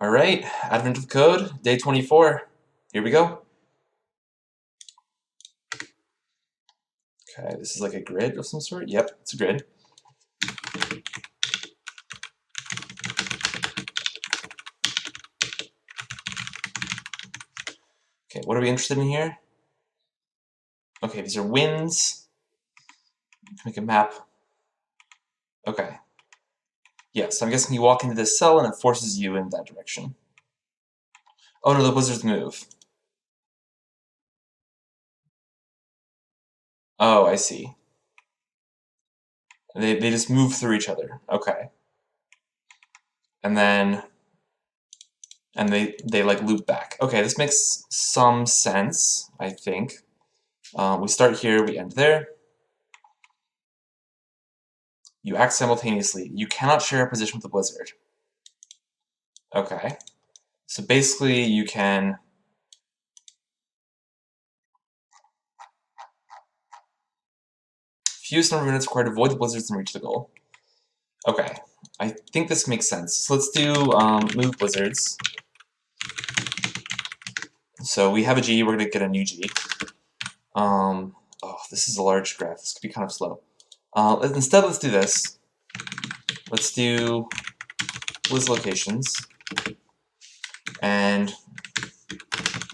All right, Advent of Code, day 24. Here we go. Okay, this is like a grid of some sort. Yep, it's a grid. Okay, what are we interested in here? Okay, these are winds. Make a map. Okay. Yeah, so I'm guessing you walk into this cell and it forces you in that direction. Oh no, the blizzards move. Oh, I see. They just move through each other. Okay. And then they like loop back. Okay, this makes some sense, I think. We start here, we end there. You act simultaneously. You cannot share a position with the blizzard. Okay. So basically you can fewest number of minutes required to avoid the blizzards and reach the goal. Okay. I think this makes sense. So let's do move blizzards. So we have a G, we're going to get a new G. Oh, this is a large graph. This could be kind of slow. Instead, let's do this. Let's do blizz locations. And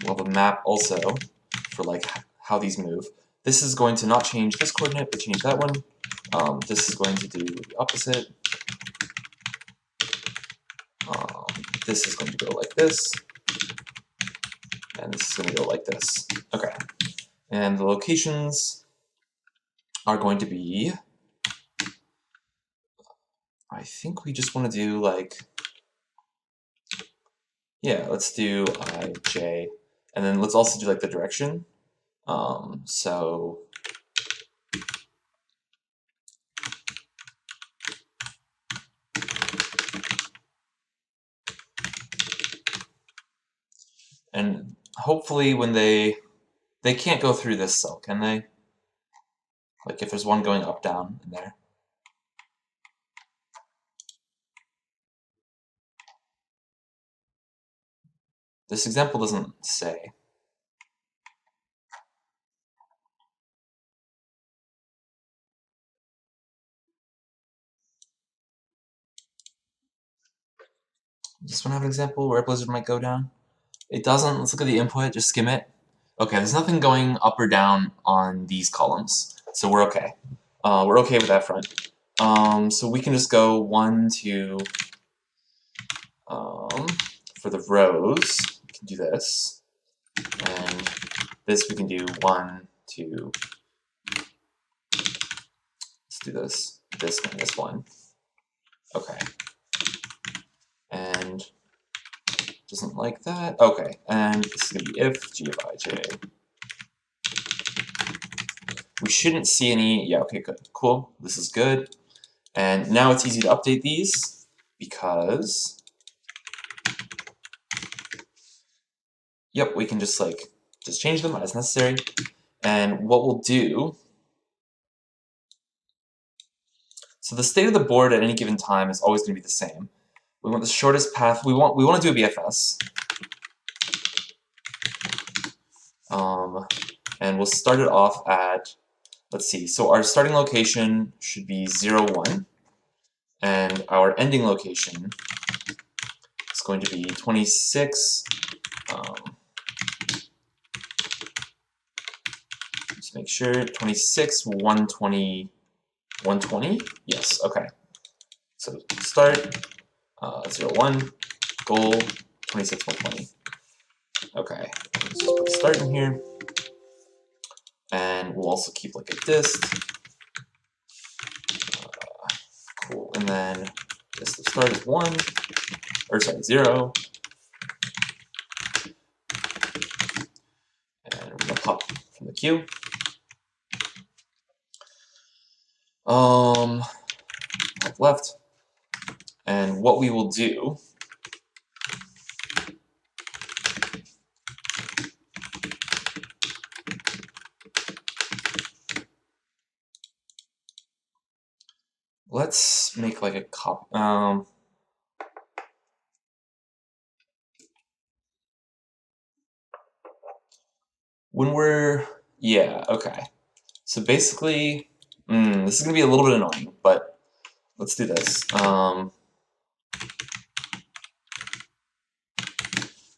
we'll have a map also for like how these move. This is going to not change this coordinate, but change that one. This is going to do the opposite. This is going to go like this. And this is going to go like this. Okay. And the locations are going to be, I think we just want to do like, yeah, let's do I, J, and then let's also do like the direction. So and hopefully when they can't go through this cell, can they? Like if there's one going up, down in there. This example doesn't say. Just want to have an example where a blizzard might go down. It doesn't. Let's look at the input. Just skim it. Okay, there's nothing going up or down on these columns, so we're okay. We're okay with that front. So we can just go 1, 2. For the rows, we can do this, and this we can do 1, 2. Let's do this. This minus 1. Okay. And doesn't like that. Okay, and this is going to be if g of ij. We shouldn't see any. Yeah, okay, good. Cool. This is good. And now it's easy to update these because, yep, we can just change them as necessary. And what we'll do, so the state of the board at any given time is always going to be the same. We want the shortest path. We want to do a BFS. And we'll start it off at, let's see, so our starting location should be 0, 1, and our ending location is going to be 26. Just make sure, 26, 120, 120? Yes, okay. So start, 0, 1, goal, 26, 120. Okay, let's just put start in here. And we'll also keep like a dist. Cool, and then dist of start is 1, or sorry, 0. And we're gonna pop from the queue. Left. And what we will do let's make like a copy. when we're, yeah, okay. So basically, this is going to be a little bit annoying, but let's do this.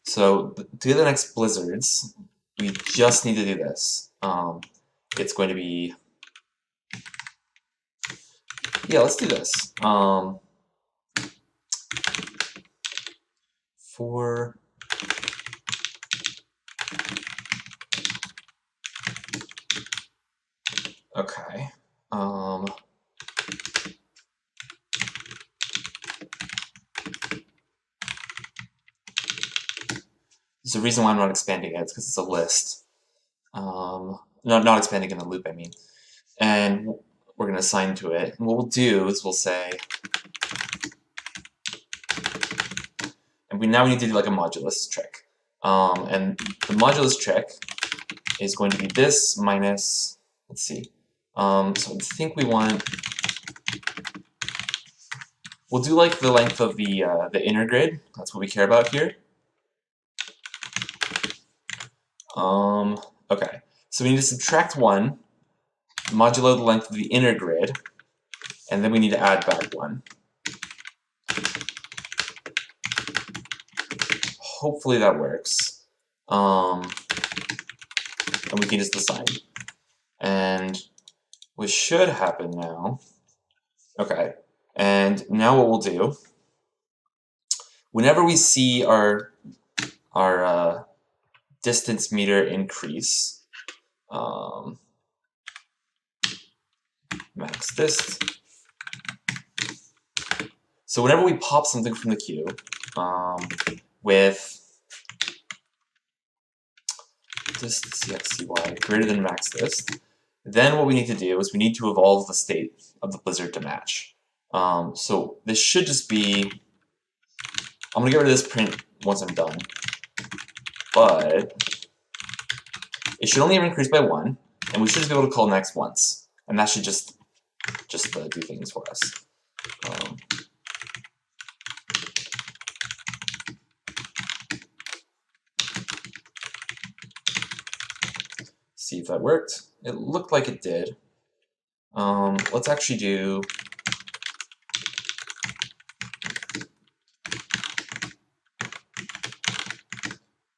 So to get the next blizzards, we just need to do this. It's going to be, yeah, let's do this. For okay. There's a reason why I'm not expanding it. It's because it's a list. Not expanding in the loop, I mean. And we're going to assign to it. And what we'll do is we'll say, and now we need to do like a modulus trick. And the modulus trick is going to be this minus, let's see. So I think we want, we'll do like the length of the inner grid. That's what we care about here. Okay, so we need to subtract 1, modulo the length of the inner grid, and then we need to add back 1. Hopefully that works. And we can just assign. And what should happen now, okay, and now what we'll do, whenever we see our distance meter increase, max dist. So whenever we pop something from the queue with dist cxcy greater than max dist, then what we need to do is we need to evolve the state of the blizzard to match. So this should just be, I'm going to get rid of this print once I'm done, but it should only ever increase by 1, and we should just be able to call next once, and that should just do things for us. See if that worked. It looked like it did. Let's actually do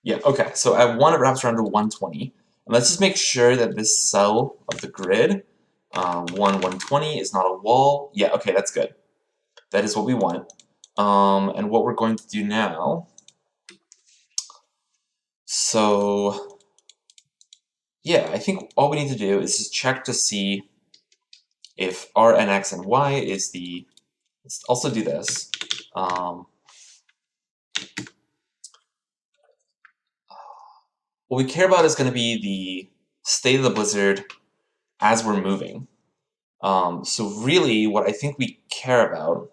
yeah, okay, so at 1 it wraps around to 120. And let's just make sure that this cell of the grid, 120, is not a wall. Yeah, okay, that's good. That is what we want. And what we're going to do now, so yeah, I think all we need to do is just check to see if r and x and y is the, let's also do this. What we care about is going to be the state of the blizzard as we're moving. So really, what I think we care about,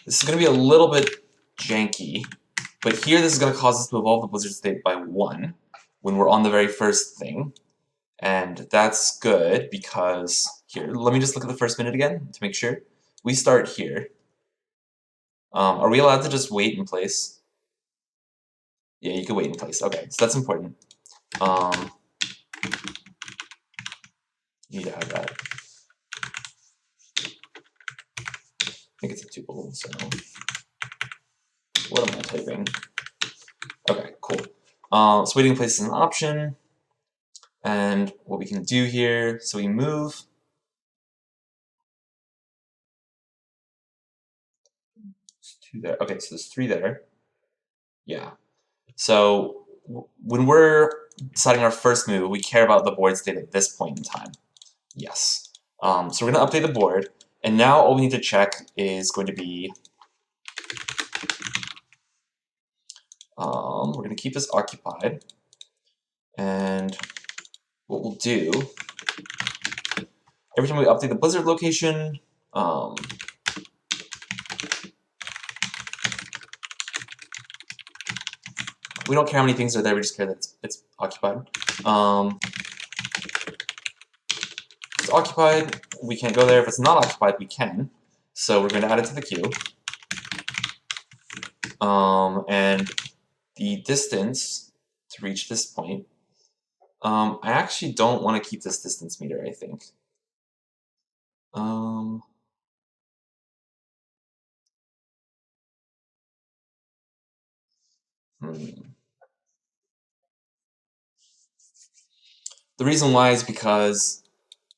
this is going to be a little bit janky, but here this is going to cause us to evolve the blizzard state by 1 when we're on the very first thing. And that's good because, here, let me just look at the first minute again to make sure. We start here. Are we allowed to just wait in place? Yeah, you can wait in place. Okay, so that's important. You need to have that. I think it's a tuple, so what am I typing? Okay, cool. So waiting in place is an option. And what we can do here, so we move. There's 2 there. Okay, so there's 3 there. Yeah. So when we're deciding our first move, we care about the board state at this point in time. Yes. So we're going to update the board. And now all we need to check is going to be, we're going to keep this occupied. And what we'll do, every time we update the blizzard location, we don't care how many things are there, we just care that it's occupied. If it's occupied, we can't go there. If it's not occupied, we can. So we're going to add it to the queue. And the distance to reach this point. I actually don't want to keep this distance meter, I think. The reason why is because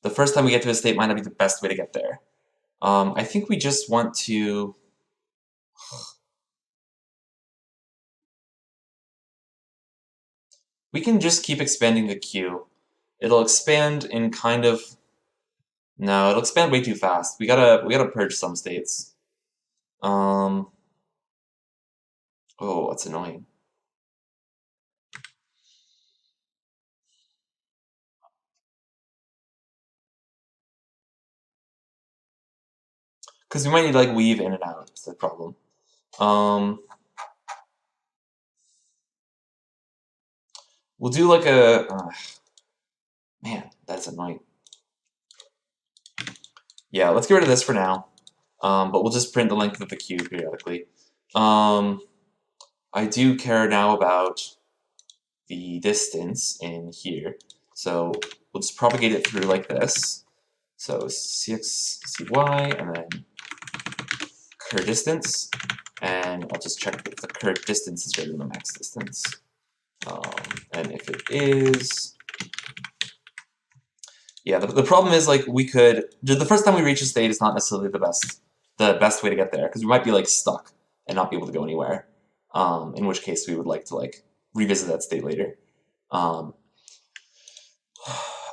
the first time we get to a state might not be the best way to get there. I think we just want to... We can just keep expanding the queue. It'll expand in kind of... No, it'll expand way too fast. We gotta purge some states. Oh, that's annoying. Because we might need to like weave in and out, that's the problem. We'll do like a... man, that's annoying. Yeah, let's get rid of this for now. But we'll just print the length of the queue periodically. I do care now about the distance in here. So we'll just propagate it through like this. So cx, cy, and then cur distance. And I'll just check if the cur distance is greater than the max distance. And if it is... Yeah, the problem is like we could... The first time we reach a state is not necessarily the best way to get there, because we might be like stuck and not be able to go anywhere. In which case we would like to like revisit that state later.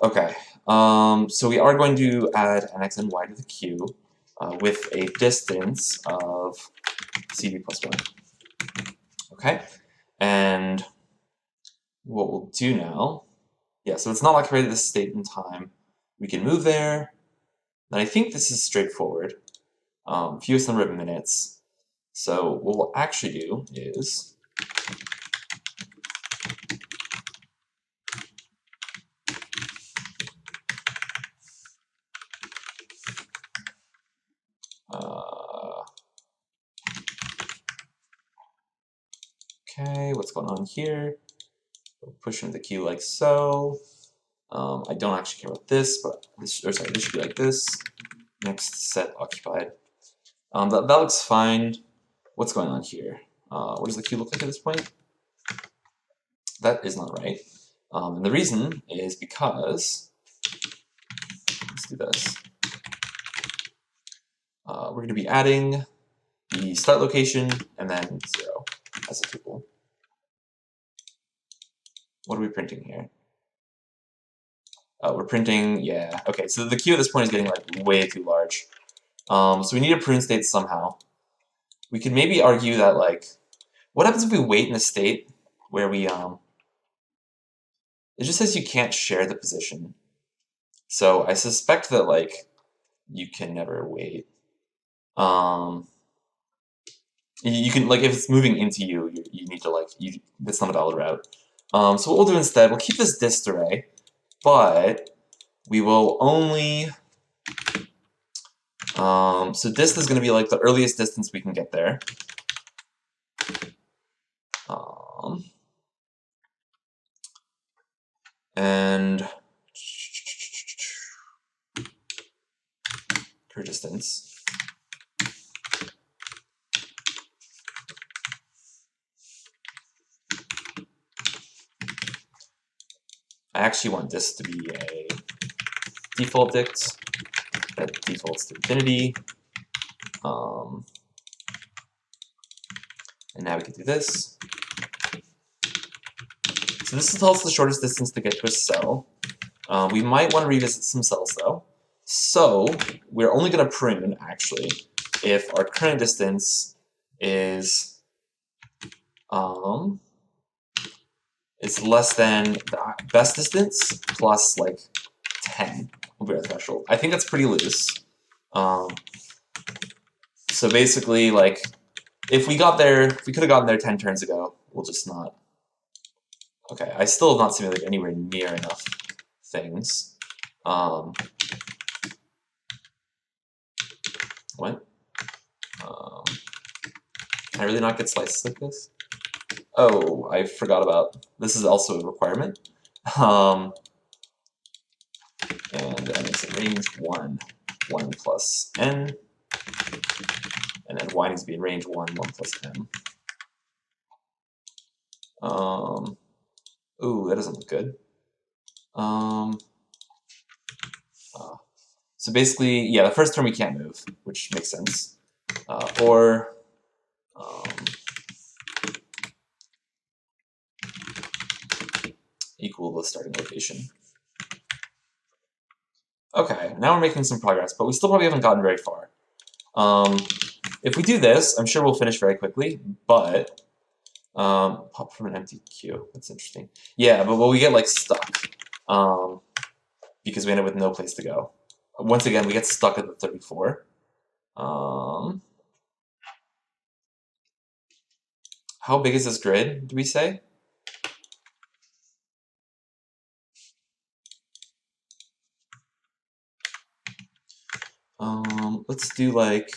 Okay, so we are going to add an x and y to the queue with a distance of cd plus 1. Okay, and what we'll do now... Yeah, so it's not like created this state in time. We can move there. And I think this is straightforward. Fewest number of minutes. So what we'll actually do is okay, what's going on here? We'll push into the queue like so. I don't actually care about this, but this should be like this. Next set occupied. That looks fine. What's going on here? What does the queue look like at this point? That is not right. And the reason is because, let's do this. We're going to be adding the start location and then 0 as a tuple. What are we printing here? We're printing, yeah, okay, so the queue at this point is getting like way too large. So we need to prune states somehow. We could maybe argue that like, what happens if we wait in a state where we, it just says you can't share the position. So I suspect that like, you can never wait. You can, like, if it's moving into you, you need to like, that's not a valid route. So what we'll do instead, we'll keep this dist array, but we will only, so dist is going to be like the earliest distance we can get there. And per distance. I actually want this to be a default dict that defaults to infinity. And now we can do this. So this tells us the shortest distance to get to a cell. We might want to revisit some cells though. So we're only going to prune, actually, if our current distance is less than the best distance plus like 10 will be our threshold. I think that's pretty loose. So basically, like, if we got there, if we could have gotten there 10 turns ago, we'll just not. Okay, I still have not simulated anywhere near enough things. What? Can I really not get slices like this? Oh, I forgot about, this is also a requirement. And that makes it range 1, 1 plus n, and then y needs to be in range 1, 1 plus m. Ooh, that doesn't look good. So basically, yeah, the first term we can't move, which makes sense. Or equal the starting location. Okay, now we're making some progress, but we still probably haven't gotten very far. If we do this, I'm sure we'll finish very quickly, but pop from an empty queue. That's interesting. Yeah, but will we get like stuck because we end up with no place to go? Once again, we get stuck at the 34. How big is this grid, do we say? Let's do like...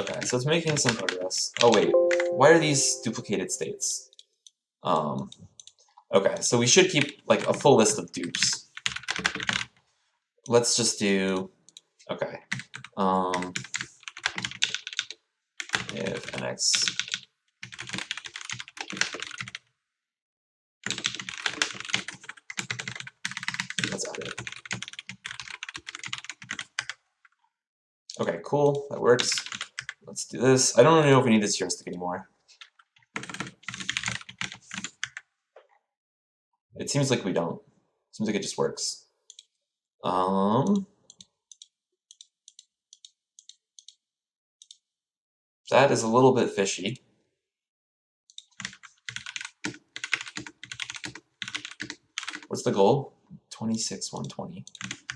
Okay, so it's making some progress. Oh wait, why are these duplicated states? Okay, so we should keep like a full list of dupes. Let's just do... Okay. If nx... Let's add it. Okay, cool, that works. Let's do this. I don't really know if we need this heuristic anymore. It seems like we don't. Seems like it just works. That is a little bit fishy. What's the goal? 26, 120.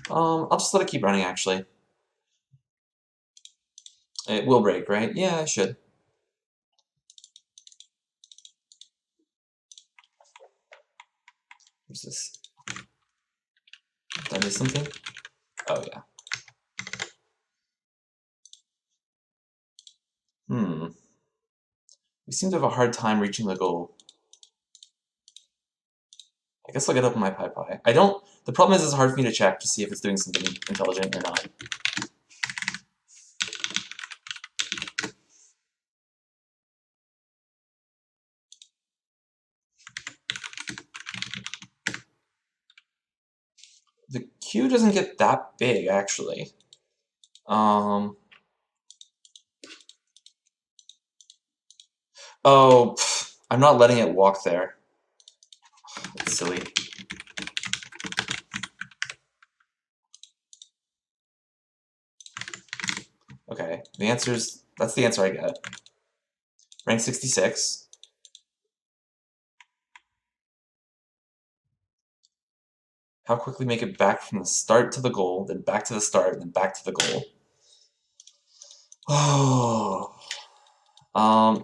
I'll just let it keep running, actually. It will break, right? Yeah, I should. What's this? Did I miss something? Oh, yeah. We seem to have a hard time reaching the goal. I guess I'll get up in my PyPy. I don't... The problem is it's hard for me to check to see if it's doing something intelligent or not. The queue doesn't get that big, actually. Oh, I'm not letting it walk there. That's silly. Okay, the answer's... That's the answer I get. Rank 66. How quickly make it back from the start to the goal, then back to the start, then back to the goal.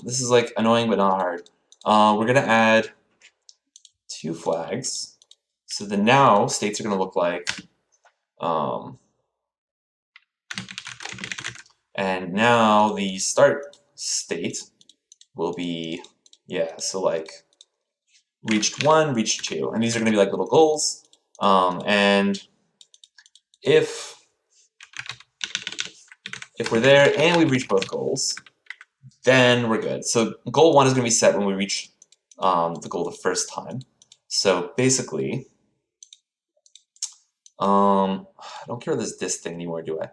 This is like annoying but not hard. We're gonna add 2 flags. So the now states are gonna look like, and now the start state will be, yeah, so like reached 1, reached 2, and these are gonna be like little goals. And if we're there and we reach both goals, then we're good. So goal 1 is going to be set when we reach the goal the first time. So basically, I don't care about this thing anymore, do I?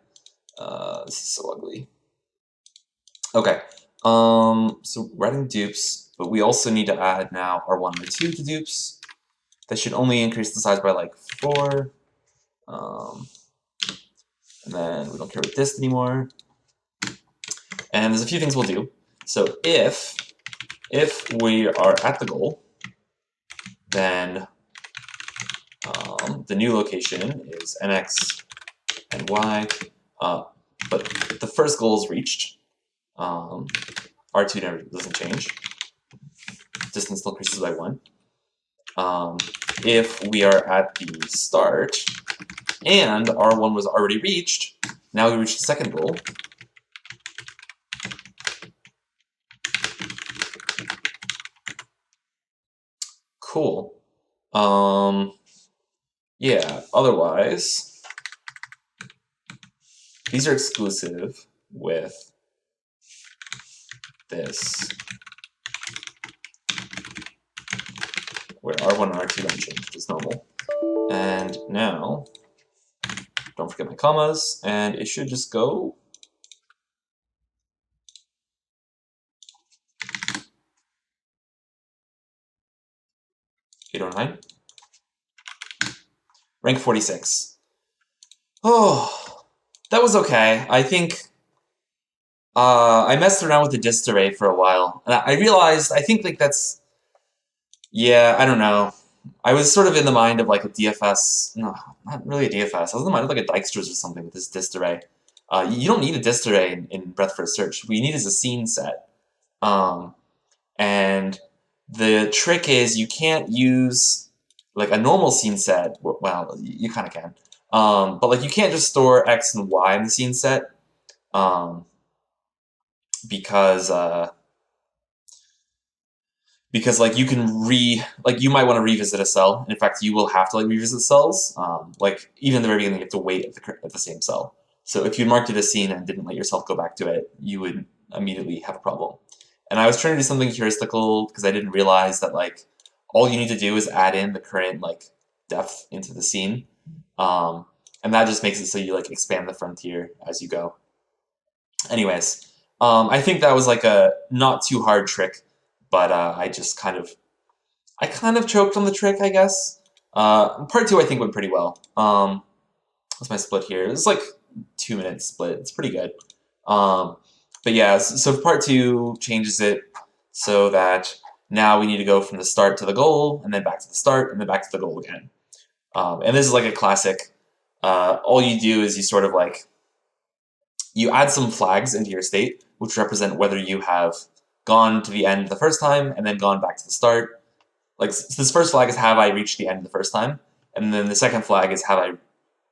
This is so ugly. Okay, so we're adding dupes, but we also need to add now R1 and R2 to dupes. That should only increase the size by like 4. And then we don't care about this anymore. And there's a few things we'll do. So if we are at the goal, then the new location is nx and y, but the first goal is reached. R2 never doesn't change. Distance still increases by 1. If we are at the start and R1 was already reached, now we reach the second goal. cool. Yeah, otherwise, these are exclusive with this, where R1 and R2 don't change, just normal. And now, don't forget my commas, and it should just go. $809. Rank 46. Oh, that was okay. I think I messed around with the dist array for a while, and I realized, I think like that's, yeah, I don't know. I was sort of in the mind of like a DFS, no, not really a DFS. I was in the mind of like a Dijkstra's or something with this dist array. You don't need a dist array in breadth first search. What you need is a scene set. And the trick is you can't use like a normal scene set. Well, you kind of can. But like you can't just store X and Y in the scene set because like you can like you might want to revisit a cell. In fact, you will have to like revisit cells. Like even in the very beginning, you have to wait at the same cell. So if you marked it as scene and didn't let yourself go back to it, you would immediately have a problem. And I was trying to do something heuristical because I didn't realize that like all you need to do is add in the current like depth into the scene, and that just makes it so you like expand the frontier as you go. Anyways, I think that was like a not too hard trick, but I kind of choked on the trick, I guess. Part 2 I think went pretty well. What's my split here? It's like 2-minute split. It's pretty good. But yeah, so part 2 changes it so that now we need to go from the start to the goal, and then back to the start, and then back to the goal again. And this is like a classic. All you do is you sort of like, you add some flags into your state, which represent whether you have gone to the end the first time and then gone back to the start. Like, so this first flag is have I reached the end the first time, and then the second flag is have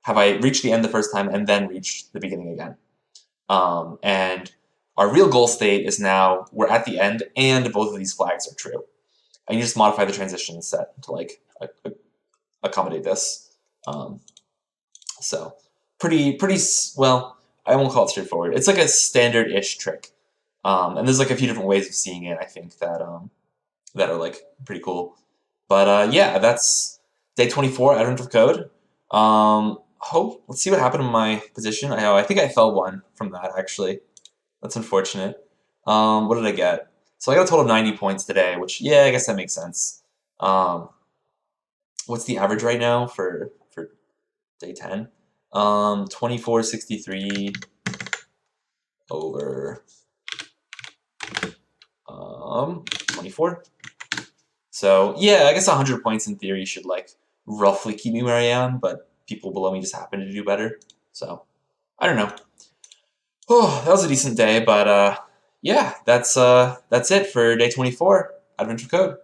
I reached the end the first time and then reached the beginning again. And our real goal state is now we're at the end and both of these flags are true. And you just modify the transition set to like accommodate this. So pretty well, I won't call it straightforward. It's like a standard-ish trick. And there's like a few different ways of seeing it, I think, that that are like pretty cool. But yeah, that's day 24, Advent of Code. Let's see what happened in my position. I think I fell 1 from that, actually. That's unfortunate. What did I get? So I got a total of 90 points today, which, yeah, I guess that makes sense. What's the average right now for day 10? 2463 over 24. So yeah, I guess 100 points in theory should like roughly keep me where I am, but people below me just happen to do better. So I don't know. Oh, that was a decent day, but yeah, that's it for day 24, Adventure Code.